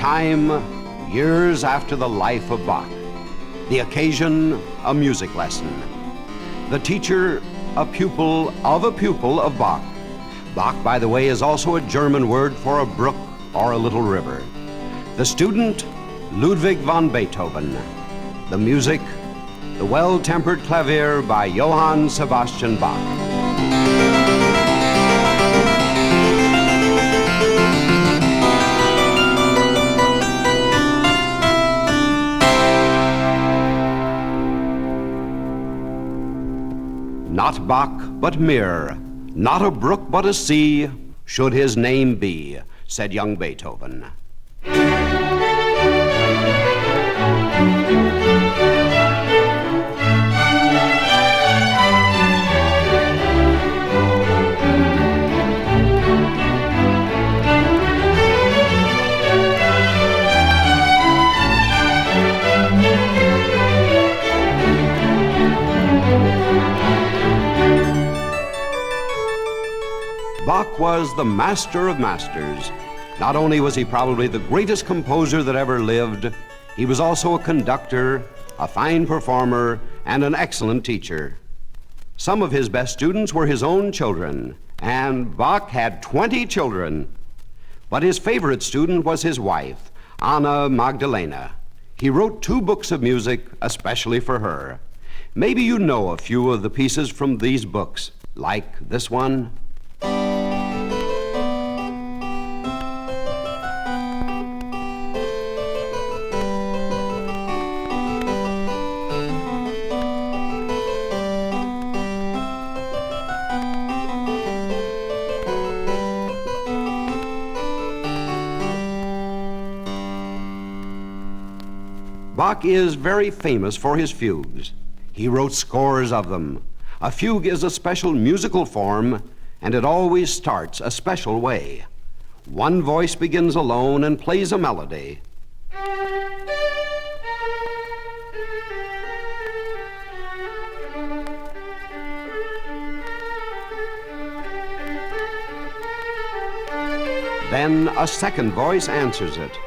Time, years after the life of Bach. The occasion, a music lesson. The teacher, a pupil of Bach. Bach, by the way, is also a German word for a brook or a little river. The student, Ludwig van Beethoven. The music, the well-tempered clavier by Johann Sebastian Bach. Not Bach, but Mir, not a brook, but a sea, should his name be, said young Beethoven. Bach was the master of masters. Not only was he probably the greatest composer that ever lived, he was also a conductor, a fine performer, and an excellent teacher. Some of his best students were his own children, and Bach had 20 children. But his favorite student was his wife, Anna Magdalena. He wrote 2 books of music especially for her. Maybe you know a few of the pieces from these books, like this one. Bach is very famous for his fugues. He wrote scores of them. A fugue is a special musical form, and it always starts a special way. One voice begins alone and plays a melody. Then a second voice answers it.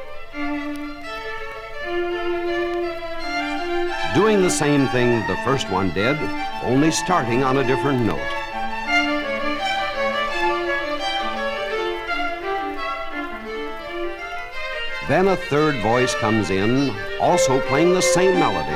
Doing the same thing the first one did, only starting on a different note. Then a third voice comes in, also playing the same melody.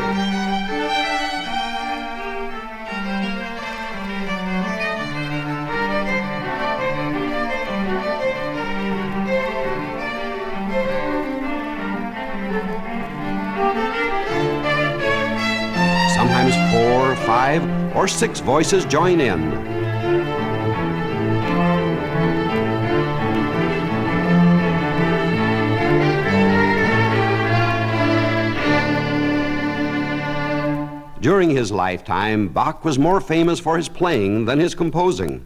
Sometimes 4, 5, or 6 voices join in. During his lifetime, Bach was more famous for his playing than his composing.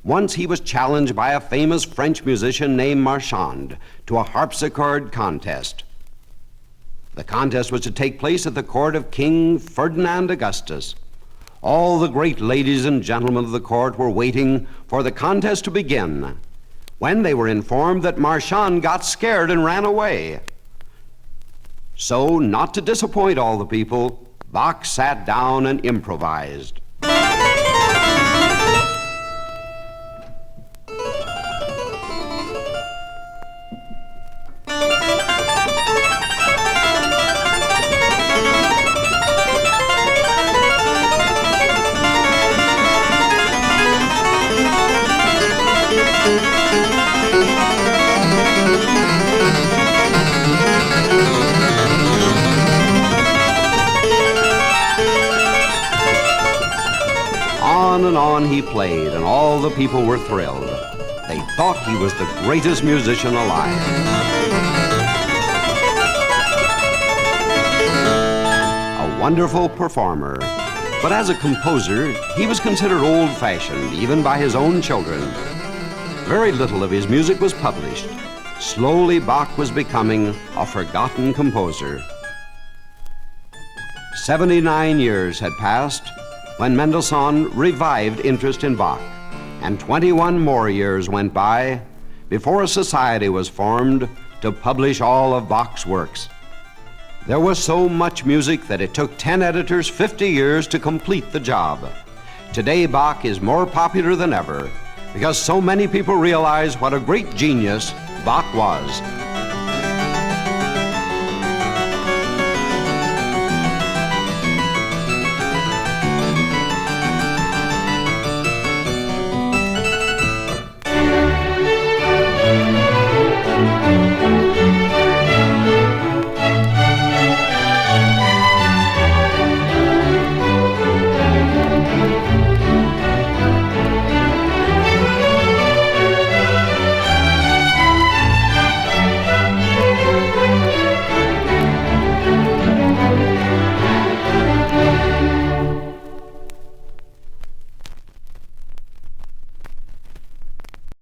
Once he was challenged by a famous French musician named Marchand to a harpsichord contest. The contest was to take place at the court of King Ferdinand Augustus. All the great ladies and gentlemen of the court were waiting for the contest to begin, when they were informed that Marchand got scared and ran away. So, not to disappoint all the people, Bach sat down and improvised. On and on he played, and all the people were thrilled. They thought he was the greatest musician alive. A wonderful performer, but as a composer, he was considered old-fashioned, even by his own children. Very little of his music was published. Slowly, Bach was becoming a forgotten composer. 79 years had passed when Mendelssohn revived interest in Bach, and 21 more years went by before a society was formed to publish all of Bach's works. There was so much music that it took 10 editors 50 years to complete the job. Today, Bach is more popular than ever because so many people realize what a great genius Bach was.